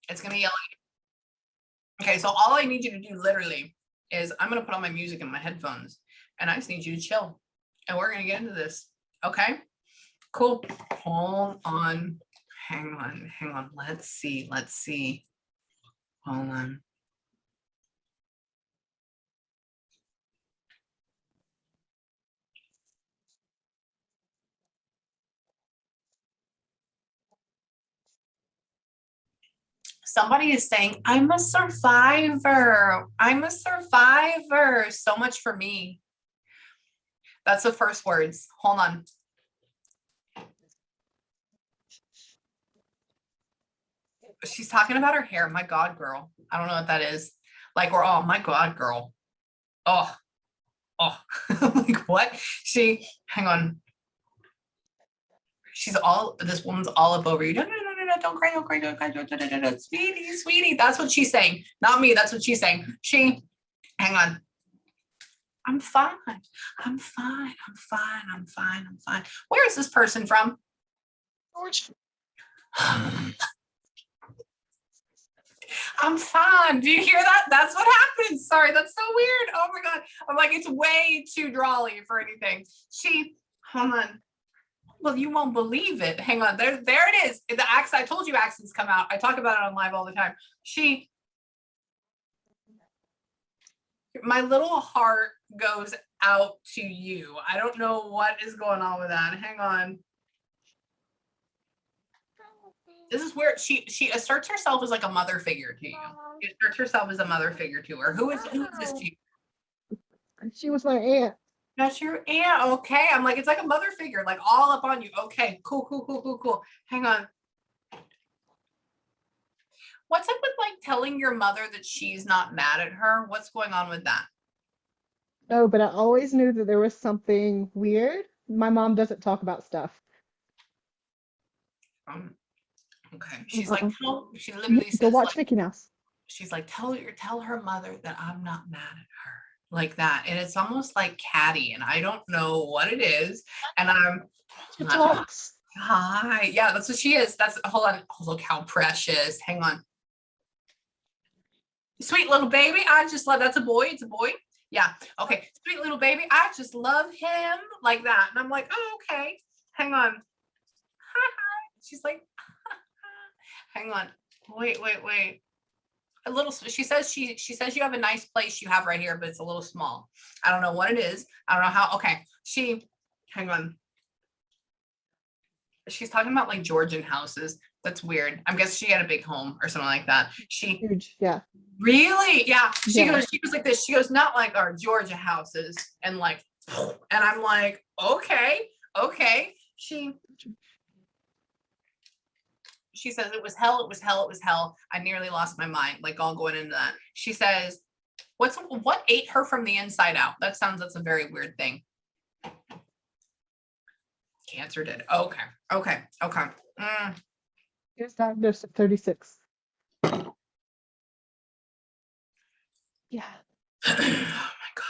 It's gonna yell. Okay, so all I need you to do literally is I'm gonna put on my music in my headphones and I just need you to chill. And we're gonna get into this. Okay, cool. Hold on. Hang on, hang on. Let's see. Let's see. Hold on. Somebody is saying, I'm a survivor. I'm a survivor. So much for me. That's the first words. Hold on. She's talking about her hair. My God, girl. I don't know what that is. Like, we're all, my God, girl. Oh, oh. Like, what? Hang on. This woman's all up over you. No, don't cry, don't cry, don't cry. Sweetie, sweetie. That's what she's saying. Not me. That's what she's saying. Hang on. I'm fine. I'm fine. I'm fine. I'm fine. I'm fine. Where is this person from? George. I'm fine. Do you hear that? That's what happens. Sorry, that's so weird. Oh my God. I'm like, it's way too drawly for anything. Hold on. Well, you won't believe it. Hang on. There it is. The accent. I told you accents come out. I talk about it on live all the time. My little heart goes out to you. I don't know what is going on with that. Hang on. This is where she asserts herself as like a mother figure to you. She asserts herself as a mother figure to her. Who is this to you? She was my aunt. That's your aunt. Okay. I'm like, it's like a mother figure, like all up on you. Okay, cool. Hang on. What's up with like telling your mother that she's not mad at her? What's going on with that? No, but I always knew that there was something weird. My mom doesn't talk about stuff. Okay. She's like, she You literally go says, watch like, Mickey Mouse. she's like, tell her mother that I'm not mad at her. Like that. And it's almost like catty, and I don't know what it is. And She talks. hi. Yeah, that's what she is. Hold on. Oh, look how precious. Hang on. Sweet little baby. I just love, that's a boy. It's a boy. Yeah. Okay. Sweet little baby. I just love him like that. And I'm like, oh, okay. Hang on. Hi. She's like, hang on. Wait. A little, she says you have a nice place you have right here, but it's a little small. I don't know what it is. I don't know how. Okay. Hang on. She's talking about like Georgian houses. That's weird. I'm guessing she had a big home or something like that. Huge, yeah. Really? Yeah. She Yeah. goes like this. She goes, not like our Georgia houses. And like, and I'm like, okay. She says it was hell. I nearly lost my mind, like all going into that. She says, what ate her from the inside out? That's a very weird thing. Cancer did. Okay. He was diagnosed at 36. Yeah. Oh my God.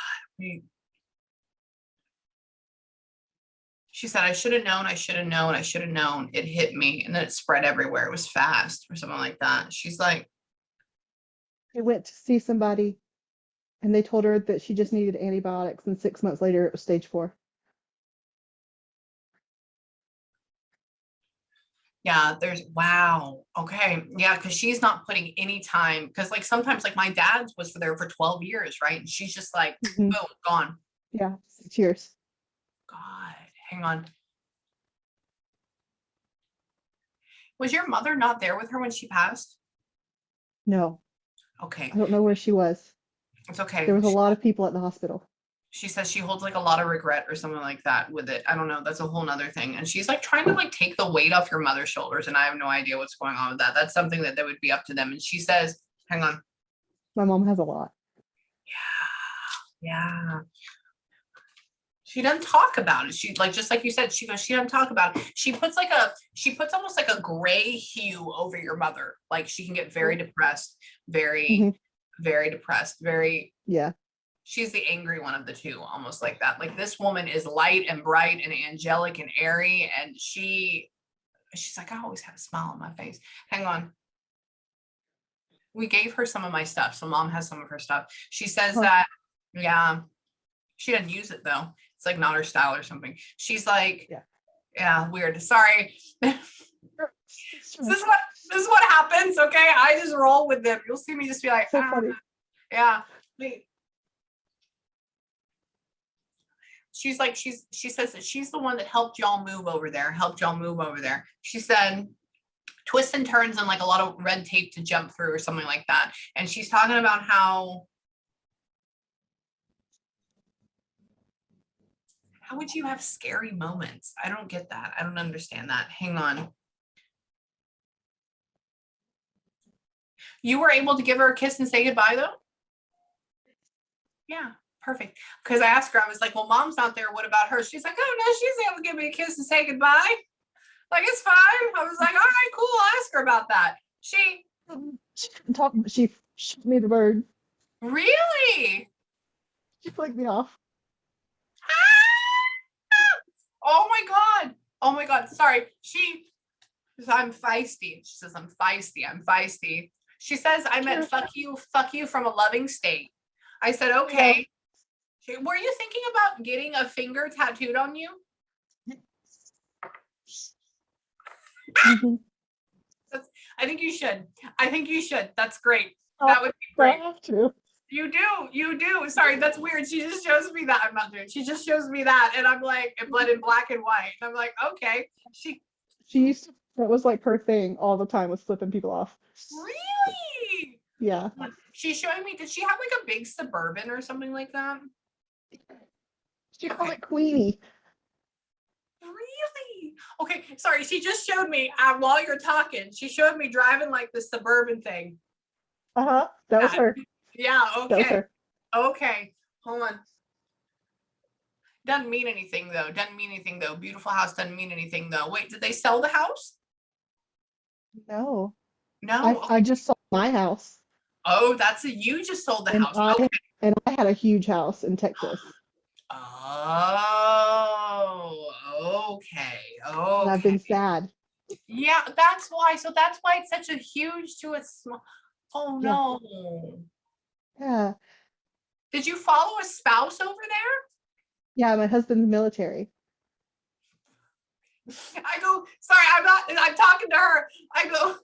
She said, I should have known. It hit me, and then it spread everywhere. It was fast or something like that. She's like, He went to see somebody and they told her that she just needed antibiotics, and 6 months later it was stage 4. yeah, wow. Okay. Yeah, because she's not putting any time, because like sometimes like my dad's was there for 12 years, right? And she's just like, boom, gone. Yeah, 6 years. God, hang on. Was your mother not there with her when she passed? No. Okay. I don't know where she was. It's okay. There was a lot of people at the hospital. She says she holds like a lot of regret or something like that with it. I don't know. That's a whole nother thing. And she's like trying to like take the weight off your mother's shoulders. And I have no idea what's going on with that. That's something that would be up to them. And she says, hang on. My mom has a lot. Yeah. She doesn't talk about it. She like, just like you said, she doesn't talk about it. She puts almost like a gray hue over your mother. Like she can get very depressed, very depressed, yeah. She's the angry one of the two, almost like that. Like this woman is light and bright and angelic and airy, and she's like, I always have a smile on my face. Hang on. We gave her some of my stuff. So mom has some of her stuff. She says Huh. that, yeah, she doesn't use it though. It's like not her style or something. She's like, Yeah. yeah, weird. Sorry. It's true. This is what happens. Okay. I just roll with them. You'll see me just be like, So funny. yeah. Wait. She's like, she says that she's the one that helped y'all move over there. She said twists and turns and like a lot of red tape to jump through or something like that. And she's talking about how would you have scary moments? I don't get that. I don't understand that. Hang on. You were able to give her a kiss and say goodbye though? Yeah, perfect. Because I asked her, I was like, well, mom's not there. What about her? She's like, oh no, she's able to give me a kiss and say goodbye. Like, it's fine. I was like, all right, cool. I'll ask her about that. She couldn't talk, but she showed me the bird. really? She flicked me off. Oh my God. Oh my God. Sorry. She says, I'm feisty. She says, I'm feisty. She says, I meant fuck you from a loving state. I said, okay. Were you thinking about getting a finger tattooed on you? Mhm. I think you should. That's great. That would be great. I have to. You do. Sorry, that's weird. She just shows me that. I'm not doing it. She just shows me that. And I'm like, it bled in black and white. And I'm like, okay. She used to, that was like her thing all the time, was flipping people off. Really? Yeah. She's showing me, did she have like a big Suburban or something like that? She called it Queenie. Really? Okay, sorry. She just showed me while you're talking. She showed me driving like the Suburban thing. Uh-huh. That was her. Yeah, That was okay. her. Okay, hold on. Doesn't mean anything though. Beautiful house doesn't mean anything though. Wait, did they sell the house? No. No. I just saw my house. Oh, you just sold the And house. I Okay. and I had a huge house in Texas. Oh, okay. And I've been sad. Yeah, that's why. So that's why it's such a huge to a small. Oh Yeah. no. Yeah. Did you follow a spouse over there? Yeah, my husband's military. I go, sorry, I'm talking to her. I go,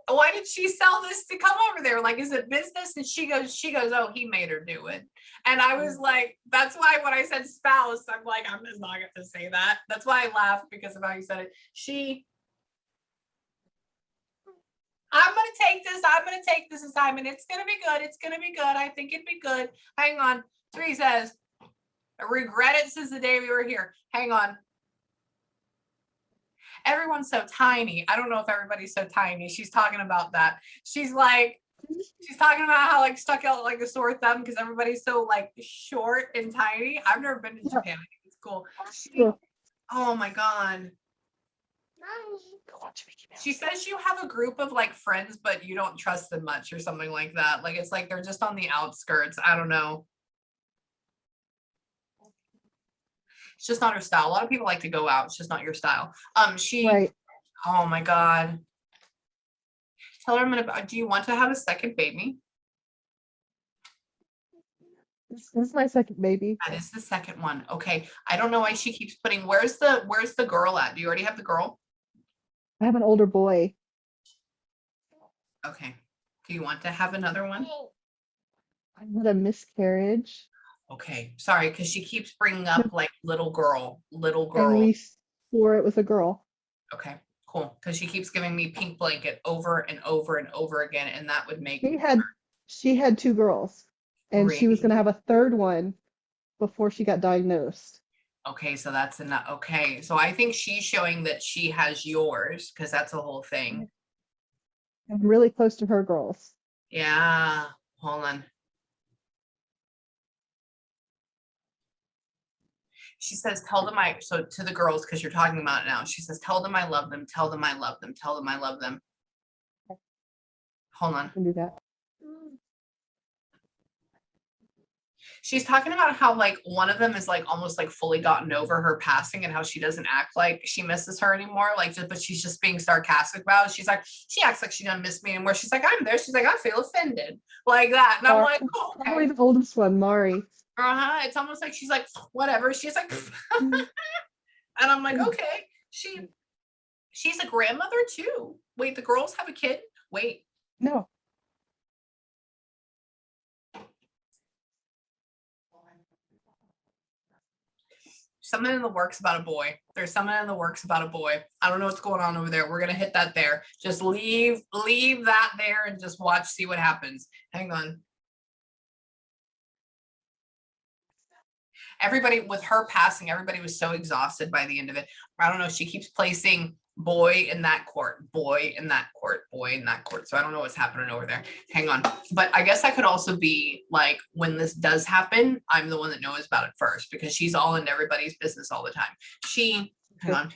why did she sell this to come over there? Like, is it business? And she goes, oh, he made her do it. And I was like, that's why when I said spouse, I'm like, I'm just not going to say that. That's why I laughed, because of how you said it. I'm going to take this assignment. It's going to be good. I think it'd be good. Hang on. Three says, I regret it since the day we were here. Hang on. Everyone's so tiny. I don't know if everybody's so tiny. She's talking about that. She's talking about how like stuck out like a sore thumb because everybody's so like short and tiny. I've never been to Japan. I think it's cool. Oh my God. She says you have a group of like friends, but you don't trust them much or something like that. Like, it's like they're just on the outskirts. I don't know. It's just not her style. A lot of people like to go out. It's just not your style. Right. Oh my God. Tell her do you want to have a second baby? This is my second baby. That is the second one. Okay. I don't know why she keeps putting, where's the girl at? Do you already have the girl? I have an older boy. Okay. Do you want to have another one? I had a miscarriage. Okay. Sorry, because she keeps bringing up like little girl. And we swore it was a girl. Okay, cool. Because she keeps giving me pink blanket over and over and over again, and that would make she had two girls, and she was going to have a third one before she got diagnosed. Okay, so that's enough. Okay, so I think she's showing that she has yours, because that's the whole thing. I'm really close to her girls. Yeah, hold on. She says, tell them so to the girls, because you're talking about it now. She says, tell them I love them. Tell them I love them. Tell them I love them. Hold on. I can do that. She's talking about how like one of them is like almost like fully gotten over her passing and how she doesn't act like she misses her anymore. Like, just, but she's just being sarcastic about it. She's like, she acts like she doesn't miss me anymore. She's like, I'm there. She's like, I feel offended, like that. And I'm like, oh, Probably okay. the oldest one, Mari. It's almost like she's like, whatever. She's like, Mhm. and I'm like, okay. She's a grandmother too. Wait, the girls have a kid? Wait. No. Something in the works about a boy. There's something in the works about a boy. I don't know what's going on over there. We're gonna hit that there. Just leave that there and just watch, see what happens. Hang on. Everybody, with her passing, everybody was so exhausted by the end of it. I don't know. She keeps placing boy in that court, boy in that court, boy in that court. So I don't know what's happening over there. Hang on. But I guess I could also be like, when this does happen, I'm the one that knows about it first because she's all into everybody's business all the time. Hang on.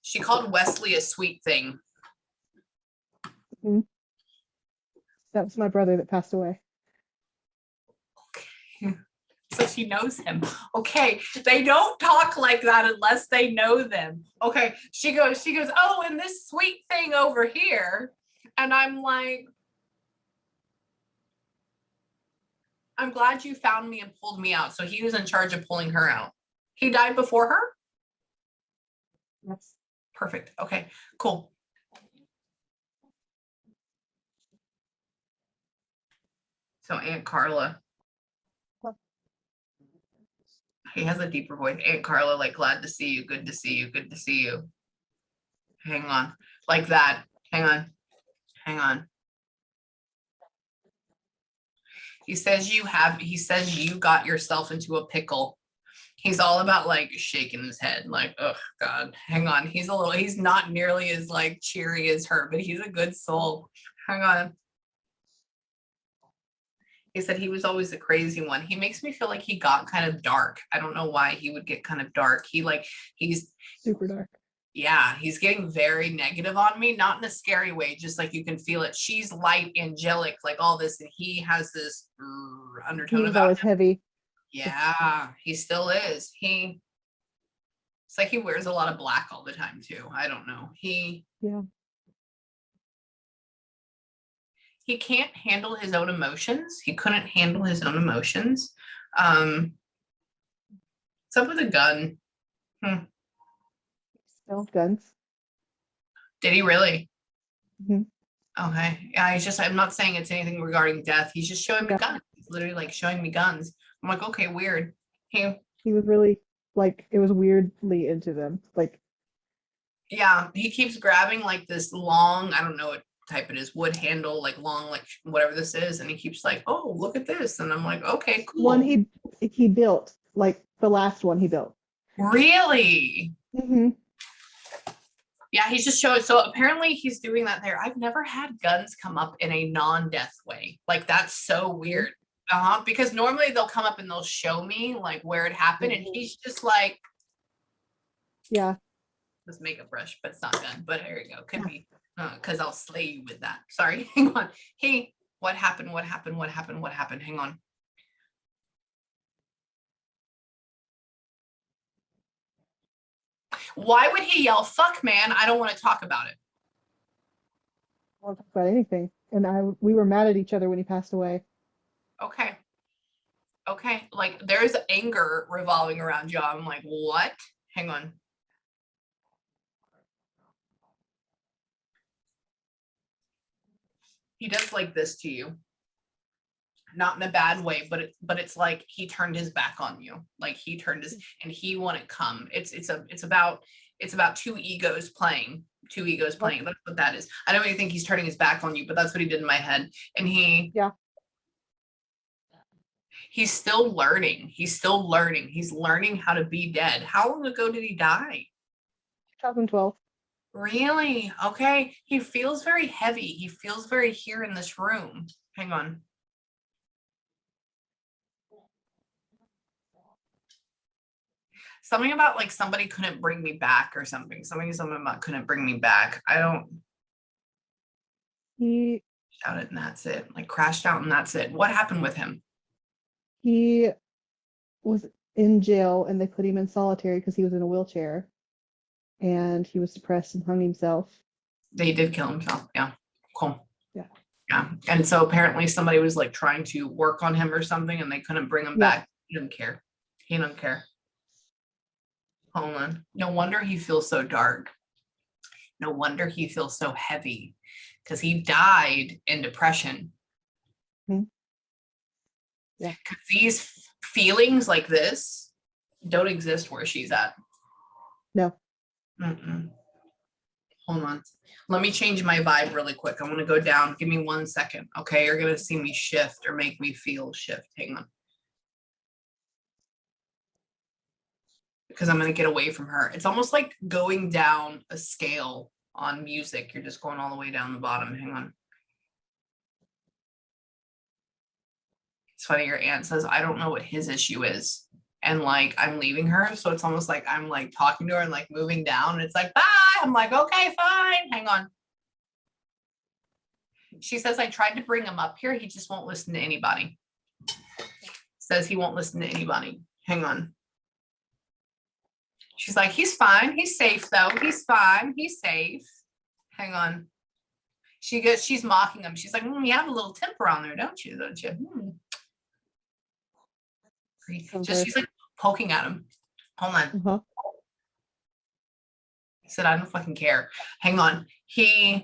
She called Wesley a sweet thing. Mhm. That was my brother that passed away. So she knows him. Okay. They don't talk like that unless they know them. Okay. She goes, oh, and this sweet thing over here. And I'm like, I'm glad you found me and pulled me out. So he was in charge of pulling her out. He died before her? Yes. Perfect. Okay, cool. So Aunt Carla. He has a deeper voice. Aunt Carla, like, glad to see you. Good to see you. Good to see you. Hang on. Like that. Hang on. Hang on. He says you got yourself into a pickle. He's all about like shaking his head, like, oh God, hang on. He's not nearly as like cheery as her, but he's a good soul. Hang on. He said he was always the crazy one. He makes me feel like he got kind of dark. I don't know why he would get kind of dark. He's super dark. Yeah, he's getting very negative on me, not in a scary way, just like you can feel it. She's light, angelic, like all this, and he has this undertone He was about always him. heavy. Yeah, he still is. It's like he wears a lot of black all the time too. I don't know. Yeah. He can't handle his own emotions. He couldn't handle his own emotions. What's up with a gun? Still guns. Did he really? Mhm. Okay. Yeah, I'm not saying it's anything regarding death. He's just showing me Yeah. guns. He's literally like showing me guns. I'm like, okay, weird. He was really like, it was weirdly into them. Like, Yeah, he keeps grabbing like this long, I don't know what type it is, wood handle, like long, like whatever this is. And he keeps like, oh, look at this. And I'm like, okay, cool. one he built, like the last one he built. Really? Mm-hmm. Yeah, he's just showing. So apparently he's doing that there. I've never had guns come up in a non-death way. Like, that's so weird. Because normally they'll come up and they'll show me like where it happened. And he's just like, Yeah. this makeup brush, but it's not done. But here you go. Could be because I'll slay you with that. Sorry. Hang on. Hey, what happened? What happened? What happened? What happened? Hang on. Why would he yell, fuck, man? I don't want to talk about it. I won't talk about anything. And we were mad at each other when he passed away. Okay. Okay. Like, there's anger revolving around you. I'm like, what? Hang on. He does like this to you. Not in a bad way, but it's like he turned his back on you. Like he turned his and he wouldn't come. It's about two egos playing. That's what that is. I don't really think he's turning his back on you, but that's what he did in my head. And Yeah. He's still learning. He's learning how to be dead. How long ago did he die? 2012. Really? Okay. He feels very heavy. He feels very here in this room. Hang on. Something about like somebody couldn't bring me back or something. Something about couldn't bring me back. I don't. He Out it and that's it. Like crashed out and that's it. What happened with him? he was in jail and they put him in solitary because he was in a wheelchair and he was depressed and hung himself. They did kill himself. Yeah. Cool. Yeah. Yeah. And so apparently somebody was like trying to work on him or something and they couldn't bring him Yeah. back. He didn't care. He didn't care. Hold on. No wonder he feels so dark. No wonder he feels so heavy because he died in depression. Mhm. Yeah. Because these feelings like this don't exist where she's at. No. Mm-mm. Hold on. Let me change my vibe really quick. I'm going to go down. Give me 1 second. Okay. You're going to see me shift or make me feel shift. Hang on. Because I'm going to get away from her. It's almost like going down a scale on music. You're just going all the way down the bottom. Hang on. It's funny. Your aunt says, I don't know what his issue is. And like, I'm leaving her. So it's almost like I'm like talking to her and like moving down. And it's like, bye. I'm like, okay, fine. Hang on. She says, I tried to bring him up here. He just won't listen to anybody. Says he won't listen to anybody. Hang on. She's like, he's fine. He's safe though. He's fine. He's safe. Hang on. She's mocking him. She's like, you have a little temper on there, don't you? Don't you? She's like poking at him. Hold on. Uh-huh. He said, I don't fucking care. Hang on. He's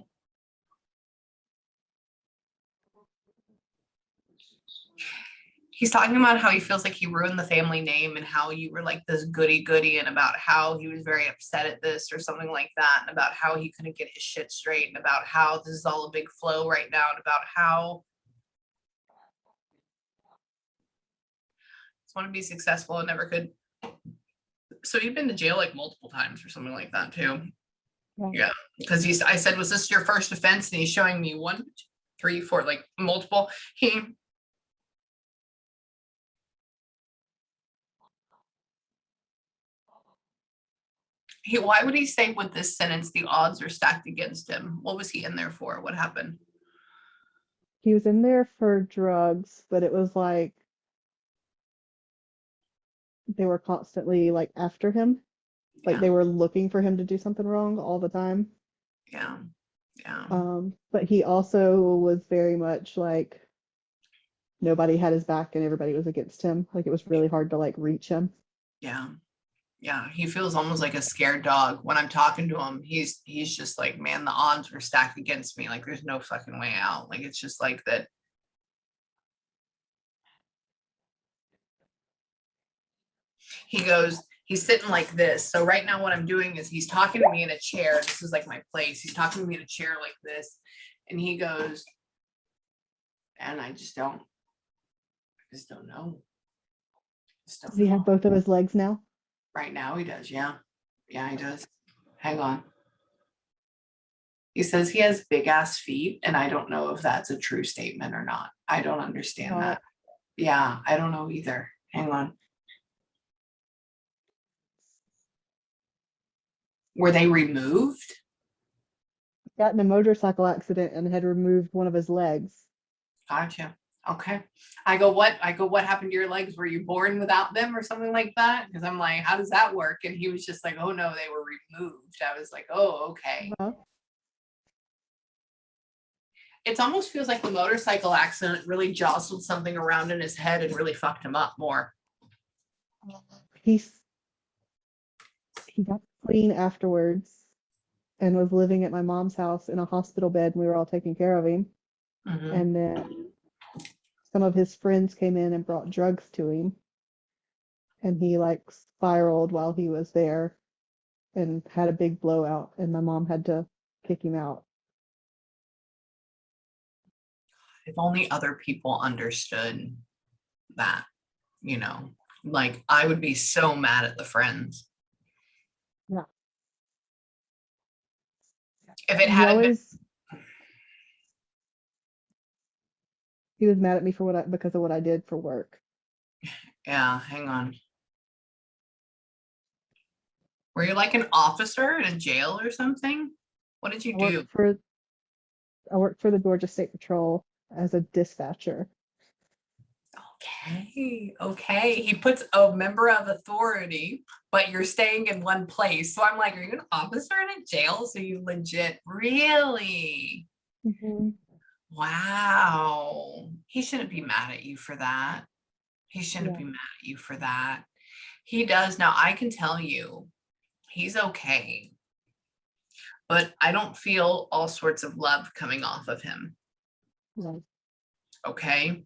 talking about how he feels like he ruined the family name and how you were like this goody and about how he was very upset at this or something like that, and about how he couldn't get his shit straight, and about how this is all a big flow right now, and about how just want to be successful and never could. So you've been to jail like multiple times or something like that too. Yeah, because I said, was this your first offense? And he's showing me 1, 3, 4, like multiple. Why would he say with this sentence the odds are stacked against him? What was he in there for? What happened? He was in there for drugs, but it was like they were constantly like after him. Like they were looking for him to do something wrong all the time. Yeah. Yeah. But he also was very much like nobody had his back and everybody was against him. Like it was really hard to like reach him. Yeah. Yeah. He feels almost like a scared dog. When I'm talking to him, he's just like, man, the odds were stacked against me. Like there's no fucking way out. Like it's just like that. He goes, he's sitting like this. So right now what I'm doing is he's talking to me in a chair. This is like my place. He's talking to me in a chair like this. And he goes, and I just don't know. Does he have both of his legs now? Right now he does. Yeah. Yeah, he does. Hang on. He says he has big ass feet, and I don't know if that's a true statement or not. I don't understand that. Yeah, I don't know either. Hang on. Were they removed? Got in a motorcycle accident and had removed one of his legs. Gotcha. Okay. I go, what happened to your legs? Were you born without them or something like that? Because I'm like, how does that work? And he was just like, oh no, they were removed. I was like, oh, okay. Uh-huh. It almost feels like the motorcycle accident really jostled something around in his head and really fucked him up more. He got clean afterwards and was living at my mom's house in a hospital bed, and we were all taking care of him. Mm-hmm. And then some of his friends came in and brought drugs to him, and he like spiraled while he was there and had a big blowout, and my mom had to kick him out. If only other people understood that, you know, like I would be so mad at the friends. Yeah. If it hadn't been. He was mad at me for because of what I did for work. Yeah, hang on. Were you like an officer in a jail or something? What did you do? I worked for the Georgia State Patrol as a dispatcher. Okay, okay. He puts a member of authority, but you're staying in one place. So I'm like, are you an officer in a jail? So you legit, really? Mhm. Wow. He shouldn't be mad at you for that. He shouldn't Yeah. be mad at you for that. He does. Now, I can tell you, he's okay, but I don't feel all sorts of love coming off of him. Right. Okay.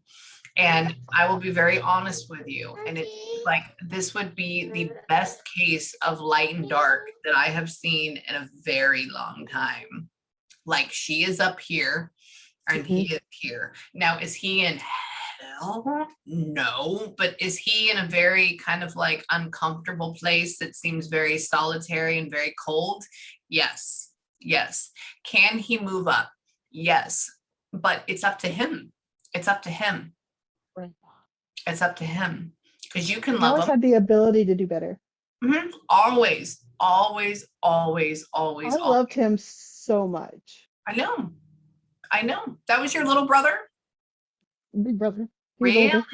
And I will be very honest with you. And it's like this would be the best case of light and dark that I have seen in a very long time. Like she is up here and he Mhm. is here. Now, is he in hell? No, but is he in a very kind of like uncomfortable place that seems very solitary and very cold? Yes. Yes. Can he move up? Yes. But it's up to him. It's up to him. Right. It's up to him because you can He love always him. had the ability to do better. Always, always, always, always, I always. loved him so much. I know. I know. That was your little brother? Big brother. He was Really? older.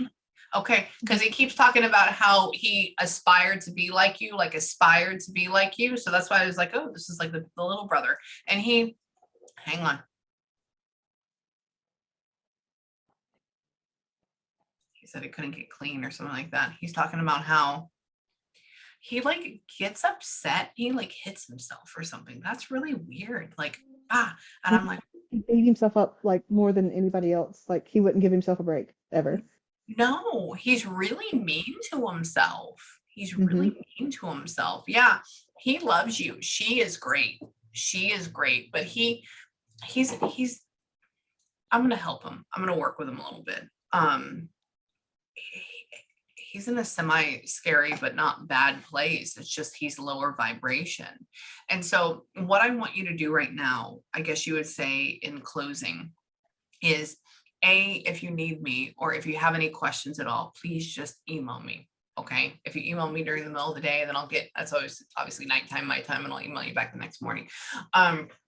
Okay. Because he keeps talking about how he aspired to be like you, like aspired to be like you. So that's why I was like, oh, this is like the little brother. And he, hang on. He said it couldn't get clean or something like that. He's talking about how he like gets upset. He like hits himself or something. That's really weird. Like, and I'm like, He beat himself up like more than anybody else. Like he wouldn't give himself a break ever. no, he's really mean to himself. He's really Mhm. mean to himself. Yeah, he loves you. She is great. She is great. But he's I'm gonna help him. I'm gonna work with him a little bit. He- he's in a semi scary but not bad place. It's just he's lower vibration. And so what I want you to do right now, I guess you would say in closing, is if you need me or if you have any questions at all, please just email me. Okay. If you email me during the middle of the day, then that's always obviously nighttime, my time, and I'll email you back the next morning.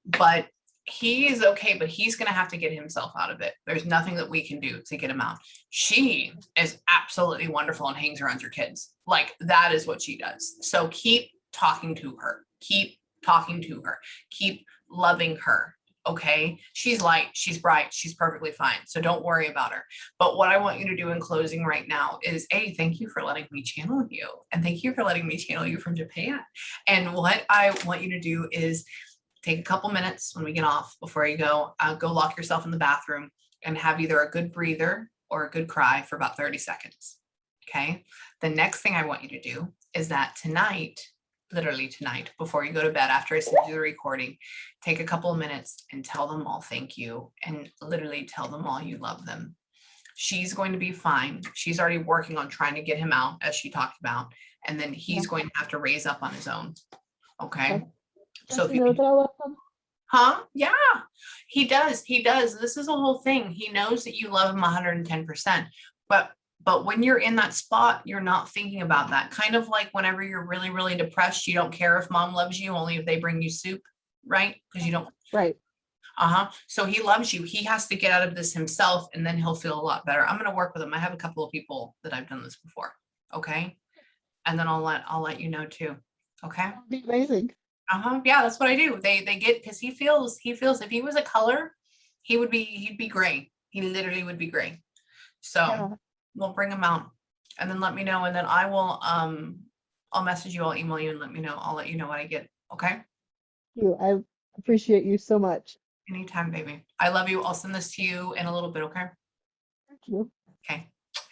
But he is okay, but he's going to have to get himself out of it. There's nothing that we can do to get him out. She is absolutely wonderful and hangs around your kids. Like that is what she does. So keep talking to her, keep talking to her, keep loving her. Okay. She's light, she's bright, she's perfectly fine. So don't worry about her. But what I want you to do in closing right now is thank you for letting me channel you. And thank you for letting me channel you from Japan. And what I want you to do is take a couple minutes when we get off before you go, go lock yourself in the bathroom and have either a good breather or a good cry for about 30 seconds. Okay. The next thing I want you to do is that tonight, literally tonight, before you go to bed, after I send you the recording, take a couple of minutes and tell them all thank you and literally tell them all you love them. She's going to be fine. She's already working on trying to get him out, as she talked about, and then he's going to have to raise up on his own. Okay. Okay. So if You you know that I love him. Yeah, he does. He does. This is a whole thing. He knows that you love him 110%. But when you're in that spot, you're not thinking about that. Kind of like whenever you're really, really depressed, you don't care if mom loves you, only if they bring you soup, right? Because you don't. Right. So he loves you. He has to get out of this himself, and then he'll feel a lot better. I'm gonna work with him. I have a couple of people that I've done this before. Okay. And then I'll let you know too. Okay. That'd be amazing. Yeah, that's what I do. They get, because he feels if he was a color, he'd be gray. He literally would be gray. So Yeah. we'll bring him out and then let me know. And then I will I'll message you, I'll email you and I'll let you know what I get. Okay. I appreciate you so much. Anytime, baby. I love you. I'll send this to you in a little bit. Okay. Thank you. Okay.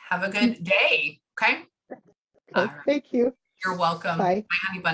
Have a good day. Okay. Okay. All right. Thank you. You're welcome. Bye. Bye, honey bun.